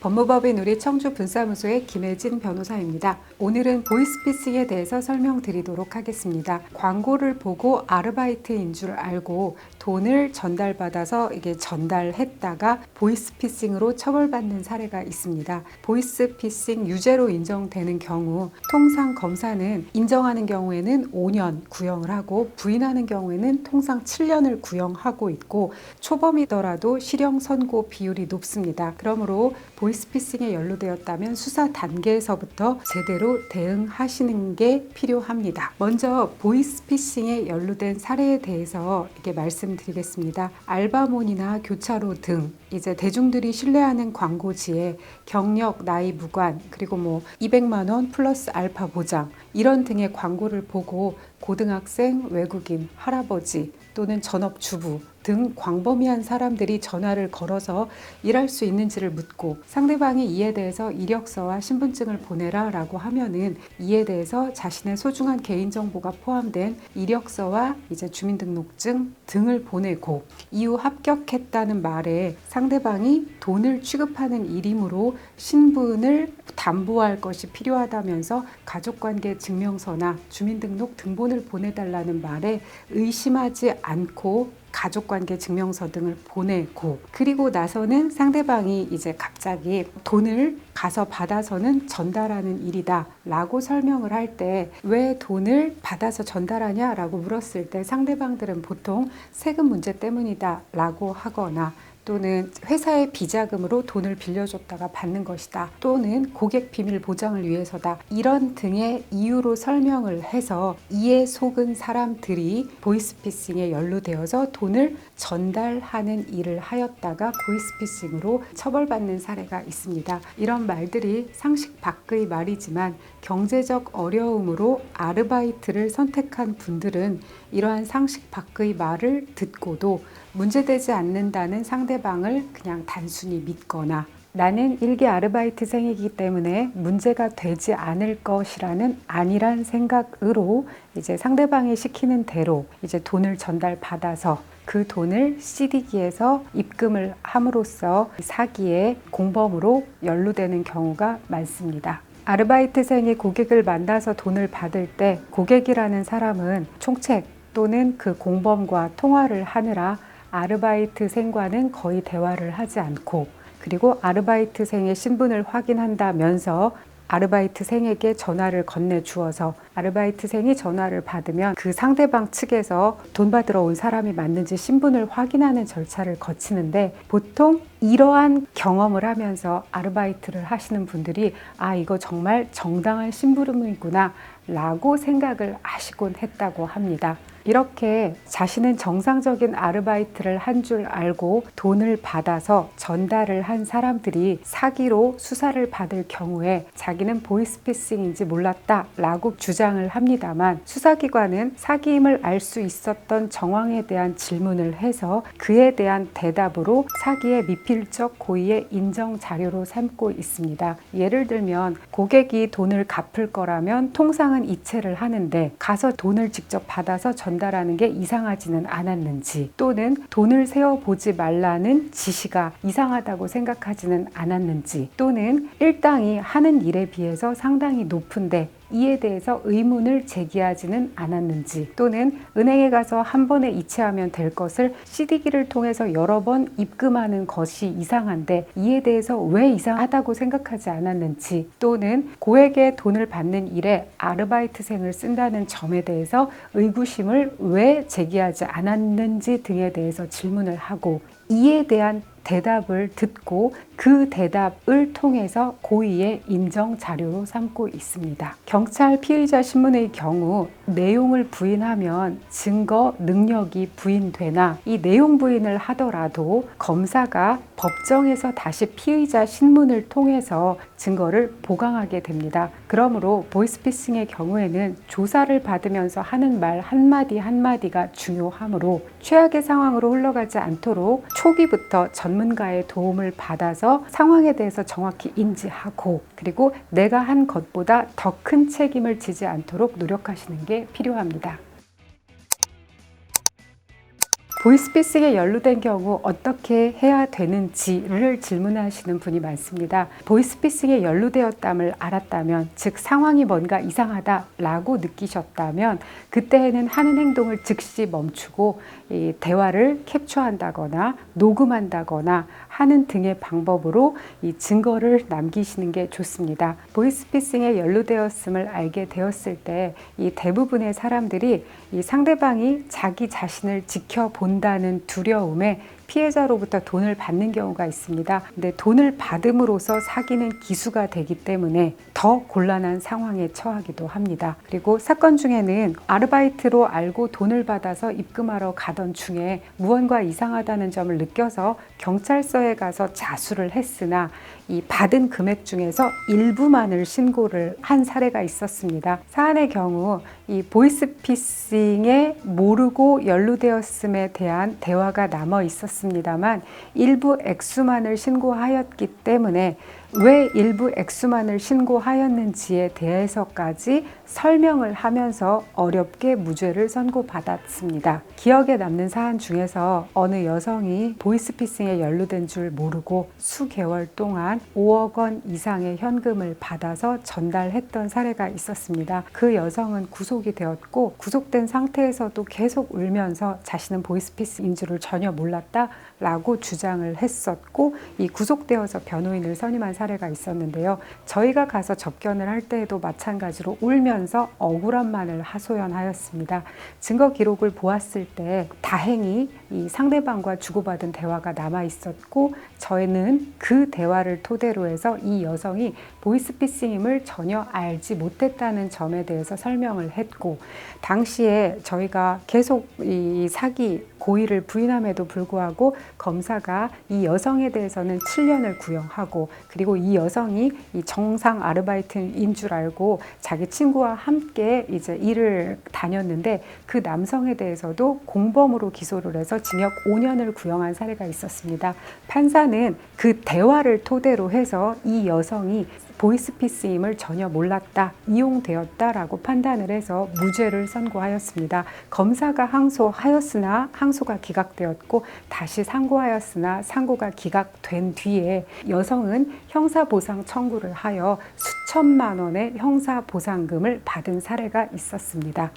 법무법인 우리 청주 분사무소의 김혜진 변호사입니다. 오늘은 보이스피싱에 대해서 설명드리도록 하겠습니다. 광고를 보고 아르바이트인 줄 알고 돈을 전달받아서 이게 전달했다가 보이스피싱으로 처벌받는 사례가 있습니다. 보이스피싱 유죄로 인정되는 경우 통상 검사는 인정하는 경우에는 5년 구형을 하고 부인하는 경우에는 통상 7년을 구형하고 있고 초범이더라도 실형 선고 비율이 높습니다. 그러므로 보이스피싱에 연루되었다면 수사 단계에서부터 제대로 대응하시는 게 필요합니다. 먼저 보이스피싱에 연루된 사례에 대해서 이렇게 말씀드리겠습니다. 알바몬이나 교차로 등 이제 대중들이 신뢰하는 광고지에 경력, 나이 무관, 그리고 200만 원 플러스 알파 보장 이런 등의 광고를 보고 고등학생, 외국인, 할아버지 또는 전업주부 등 광범위한 사람들이 전화를 걸어서 일할 수 있는지를 묻고 상대방이 이에 대해서 이력서와 신분증을 보내라 라고 하면은 이에 대해서 자신의 소중한 개인정보가 포함된 이력서와 이제 주민등록증 등을 보내고 이후 합격했다는 말에 상대방이 돈을 취급하는 일이므로 신분을 담보할 것이 필요하다면서 가족관계 증명서나 주민등록 등본을 보내달라는 말에 의심하지 않고 가족관계 증명서 등을 보내고 그리고 나서는 상대방이 이제 갑자기 돈을 가서 받아서는 전달하는 일이다 라고 설명을 할 때 왜 돈을 받아서 전달하냐 라고 물었을 때 상대방들은 보통 세금 문제 때문이다 라고 하거나 또는 회사의 비자금으로 돈을 빌려줬다가 받는 것이다 또는 고객 비밀 보장을 위해서다 이런 등의 이유로 설명을 해서 이에 속은 사람들이 보이스피싱에 연루되어서 돈을 전달하는 일을 하였다가 보이스피싱으로 처벌받는 사례가 있습니다. 이런 말들이 상식 밖의 말이지만 경제적 어려움으로 아르바이트를 선택한 분들은 이러한 상식 밖의 말을 듣고도 문제되지 않는다는 상대방을 그냥 단순히 믿거나 나는 일개 아르바이트생이기 때문에 문제가 되지 않을 것이라는 안일한 생각으로 이제 상대방이 시키는 대로 이제 돈을 전달받아서 그 돈을 CD기에서 입금을 함으로써 사기의 공범으로 연루되는 경우가 많습니다. 아르바이트생이 고객을 만나서 돈을 받을 때 고객이라는 사람은 총책 또는 그 공범과 통화를 하느라 아르바이트생과는 거의 대화를 하지 않고 그리고 아르바이트생의 신분을 확인한다면서 아르바이트생에게 전화를 건네주어서 아르바이트생이 전화를 받으면 그 상대방 측에서 돈 받으러 온 사람이 맞는지 신분을 확인하는 절차를 거치는데 보통 이러한 경험을 하면서 아르바이트를 하시는 분들이 이거 정말 정당한 심부름이구나 라고 생각을 하시곤 했다고 합니다. 이렇게 자신은 정상적인 아르바이트를 한 줄 알고 돈을 받아서 전달을 한 사람들이 사기로 수사를 받을 경우에 자기는 보이스피싱인지 몰랐다 라고 주장을 합니다만 수사기관은 사기임을 알 수 있었던 정황에 대한 질문을 해서 그에 대한 대답으로 사기의 미필적 고의의 인정 자료로 삼고 있습니다. 예를 들면 고객이 돈을 갚을 거라면 통상은 이체를 하는데 가서 돈을 직접 받아서 전달하는 게 이상하지는 않았는지 또는 돈을 세어보지 말라는 지시가 이상하다고 생각하지는 않았는지 또는 일당이 하는 일에 비해서 상당히 높은데 이에 대해서 의문을 제기하지는 않았는지 또는 은행에 가서 한 번에 이체하면 될 것을 CD기를 통해서 여러 번 입금하는 것이 이상한데 이에 대해서 왜 이상하다고 생각하지 않았는지 또는 고액의 돈을 받는 일에 아르바이트생을 쓴다는 점에 대해서 의구심을 왜 제기하지 않았는지 등에 대해서 질문을 하고 이에 대한 대답을 듣고 그 대답을 통해서 고의의 인정 자료로 삼고 있습니다. 경찰 피의자 신문의 경우 내용을 부인하면 증거 능력이 부인되나 이 내용 부인을 하더라도 검사가 법정에서 다시 피의자 신문을 통해서 증거를 보강하게 됩니다. 그러므로 보이스피싱의 경우에는 조사를 받으면서 하는 말 한마디 한마디가 중요하므로 최악의 상황으로 흘러가지 않도록 초기부터 전문가의 도움을 받아서 상황에 대해서 정확히 인지하고 그리고 내가 한 것보다 더 큰 책임을 지지 않도록 노력하시는 게 필요합니다. 보이스피싱에 연루된 경우 어떻게 해야 되는지를 질문하시는 분이 많습니다. 보이스피싱에 연루되었담을 알았다면, 즉 상황이 뭔가 이상하다라고 느끼셨다면 그때는 하는 행동을 즉시 멈추고 이 대화를 캡처한다거나 녹음한다거나 하는 등의 방법으로 이 증거를 남기시는 게 좋습니다. 보이스피싱에 연루되었음을 알게 되었을 때 이 대부분의 사람들이 이 상대방이 자기 자신을 지켜본다는 두려움에 피해자로부터 돈을 받는 경우가 있습니다. 근데 돈을 받음으로써 사기는 기수가 되기 때문에 더 곤란한 상황에 처하기도 합니다. 그리고 사건 중에는 아르바이트로 알고 돈을 받아서 입금하러 가던 중에 무언가 이상하다는 점을 느껴서 경찰서에 가서 자수를 했으나 이 받은 금액 중에서 일부만을 신고를 한 사례가 있었습니다. 사안의 경우 이 보이스피싱에 모르고 연루되었음에 대한 대화가 남아 있었습니다만 일부 액수만을 신고하였기 때문에 왜 일부 액수만을 신고하였는지에 대해서까지 설명을 하면서 어렵게 무죄를 선고받았습니다. 기억에 남는 사안 중에서 어느 여성이 보이스피싱에 연루된 줄 모르고 수개월 동안 5억 원 이상의 현금을 받아서 전달했던 사례가 있었습니다. 그 여성은 구속이 되었고 구속된 상태에서도 계속 울면서 자신은 보이스피싱인 줄을 전혀 몰랐다라고 주장을 했었고 이 구속되어서 변호인을 선임한 사례가 있었는데요. 저희가 가서 접견을 할 때에도 마찬가지로 울면서 억울함만을 하소연하였습니다. 증거 기록을 보았을 때 다행히 이 상대방과 주고받은 대화가 남아 있었고 저희는 그 대화를 토대로 해서 이 여성이 보이스피싱임을 전혀 알지 못했다는 점에 대해서 설명을 했고 당시에 저희가 계속 이 사기 고의를 부인함에도 불구하고 검사가 이 여성에 대해서는 7년을 구형하고 그리고 이 여성이 이 정상 아르바이트인 줄 알고 자기 친구와 함께 이제 일을 다녔는데 그 남성에 대해서도 공범으로 기소를 해서 징역 5년을 구형한 사례가 있었습니다. 판사는 그 대화를 토대로 해서 이 여성이 보이스피싱임을 전혀 몰랐다, 이용되었다라고 판단을 해서 무죄를 선고하였습니다. 검사가 항소하였으나 항소가 기각되었고 다시 상고하였으나 상고가 기각된 뒤에 여성은 형사보상 청구를 하여 수천만 원의 형사보상금을 받은 사례가 있었습니다.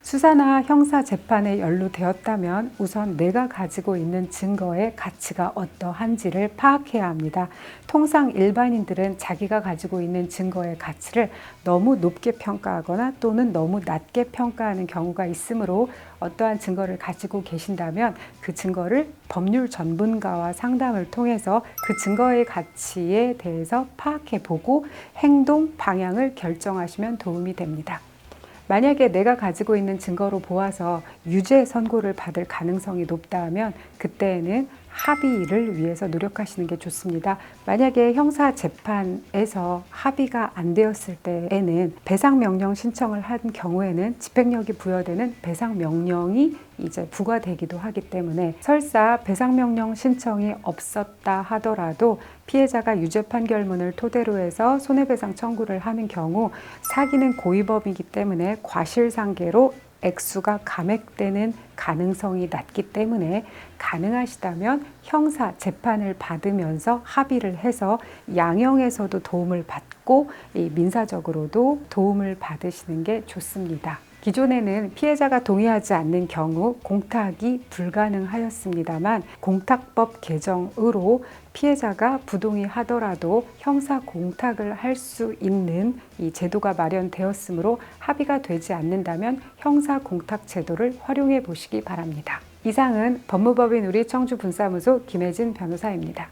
수사나 형사 재판에 연루되었다면 우선 내가 가지고 있는 증거의 가치가 어떠한지를 파악해야 합니다. 통상 일반인들은 자기가 가지고 있는 증거의 가치를 너무 높게 평가하거나 또는 너무 낮게 평가하는 경우가 있으므로 어떠한 증거를 가지고 계신다면 그 증거를 법률 전문가와 상담을 통해서 그 증거의 가치에 대해서 파악해 보고 행동 방향을 결정하시면 도움이 됩니다. 만약에 내가 가지고 있는 증거로 보아서 유죄 선고를 받을 가능성이 높다 하면 그때는 합의를 위해서 노력하시는 게 좋습니다. 만약에 형사 재판에서 합의가 안 되었을 때에는 배상명령 신청을 한 경우에는 집행력이 부여되는 배상명령이 이제 부과되기도 하기 때문에 설사 배상명령 신청이 없었다 하더라도 피해자가 유죄 판결문을 토대로 해서 손해배상 청구를 하는 경우 사기는 고의범이기 때문에 과실상계로 액수가 감액되는 가능성이 낮기 때문에 가능하시다면 형사 재판을 받으면서 합의를 해서 양형에서도 도움을 받고 민사적으로도 도움을 받으시는 게 좋습니다. 기존에는 피해자가 동의하지 않는 경우 공탁이 불가능하였습니다만 공탁법 개정으로 피해자가 부동의하더라도 형사 공탁을 할 수 있는 이 제도가 마련되었으므로 합의가 되지 않는다면 형사 공탁 제도를 활용해 보시기 바랍니다. 이상은 법무법인 우리 청주 분사무소 김혜진 변호사입니다.